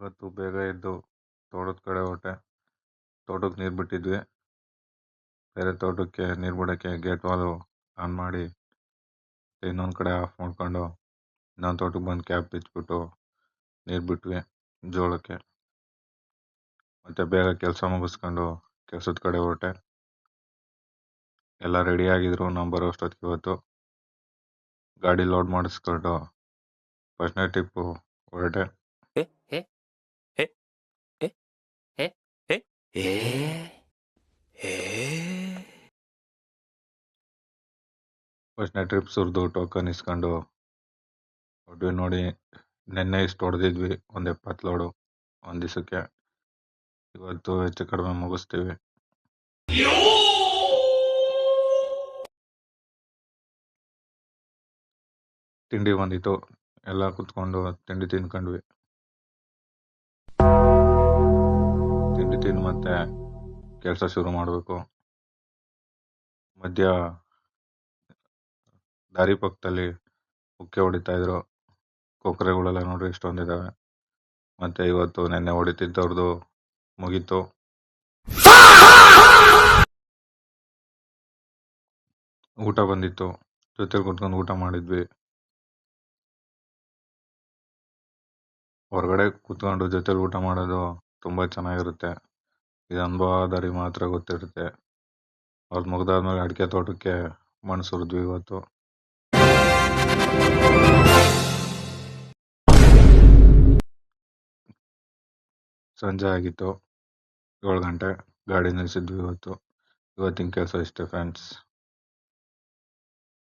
ಇವತ್ತು ಬೇಗ ಎದ್ದು ತೋಟದ ಕಡೆ ಹೊರಟೆ. ತೋಟಕ್ಕೆ ನೀರು ಬಿಟ್ಟಿದ್ವಿ. ಬೇರೆ ತೋಟಕ್ಕೆ ನೀರು ಬಿಡೋಕ್ಕೆ ಗೇಟ್ ವಾಲು ಆನ್ ಮಾಡಿ ಇನ್ನೊಂದು ಕಡೆ ಆಫ್ ಮಾಡ್ಕೊಂಡು ಇನ್ನೊಂದು ತೋಟಕ್ಕೆ ಬಂದು ಕ್ಯಾಪ್ ಬಿಚ್ಚಿಬಿಟ್ಟು ನೀರು ಬಿಟ್ವಿ ಜೋಳಕ್ಕೆ. ಮತ್ತು ಬೇಗ ಕೆಲಸ ಮುಗಿಸ್ಕೊಂಡು ಕೆಲಸದ ಕಡೆ ಹೊರಟೆ. ಎಲ್ಲ ರೆಡಿ ಆಗಿದ್ರು. ನಾವು ಬರೋ ಅಷ್ಟೊತ್ತಿಗೆ ಇವತ್ತು ಗಾಡಿ ಲೋಡ್ ಮಾಡಿಸ್ಕೊಂಡು ಫಸ್ಟ್ನೇ ಟ್ರಿಪ್ಪು ಹೊರಟೆ. ಫಸ್ಟ್ನೇ ಟ್ರಿಪ್ ಸುರಿದು ಟೋಕನ್ ಇಸ್ಕೊಂಡು ಹೊರಟ್ವಿ. ನೋಡಿ, ನೆನ್ನೆ ಇಷ್ಟು ಹೊಡೆದಿದ್ವಿ, ಒಂದು 70 ಲೋಡು ಒಂದು ದಿವಸಕ್ಕೆ. ಇವತ್ತು ಹೆಚ್ಚು ಕಡಿಮೆ ಮುಗಿಸ್ತೀವಿ. ತಿಂಡಿ ಬಂದಿತ್ತು, ಎಲ್ಲ ಕುತ್ಕೊಂಡು ತಿಂಡಿ ತಿನ್ಕೊಂಡ್ವಿ. ತಿಂಡಿ ತಿಂದು ಮತ್ತೆ ಕೆಲಸ ಶುರು ಮಾಡಬೇಕು. ಮಧ್ಯ ದಾರಿ ಪಕ್ಕದಲ್ಲಿ ಉಕ್ಕೆ ಹೊಡಿತಾ ಇದ್ರು. ಕೊಕ್ಕರೆಗಳೆಲ್ಲ ನೋಡ್ರಿ ಇಷ್ಟೊಂದಿದ್ದಾವೆ. ಮತ್ತು ಇವತ್ತು ನೆನ್ನೆ ಹೊಡಿತಿದ್ದವ್ರದ್ದು ಮುಗೀತು. ಊಟ ಬಂದಿತ್ತು, ಜೊತೆಲಿ ಕುತ್ಕೊಂಡು ಊಟ ಮಾಡಿದ್ವಿ. ಹೊರಗಡೆ ಕೂತ್ಕೊಂಡು ಜೊತೆಲಿ ಊಟ ಮಾಡೋದು ತುಂಬ ಚೆನ್ನಾಗಿರುತ್ತೆ. ಇದು ಅನುಭವದವ್ರಿಗೆ ಮಾತ್ರ ಗೊತ್ತಿರುತ್ತೆ. ಅವ್ರು ಮುಗ್ದಾದ್ಮೇಲೆ ಅಡಿಕೆ ತೋಟಕ್ಕೆ ಮಣ್ಣು ಸುರಿದ್ವಿ ಇವತ್ತು. ಸಂಜೆ ಆಗಿತ್ತು, 7 ಗಂಟೆ. ಗಾಡಿ ನಿಲ್ಲಿಸಿದ್ವಿ ಇವತ್ತು. ಇವತ್ತಿನ ಕೆಲಸ ಇಷ್ಟೇ ಫ್ರೆಂಡ್ಸ್.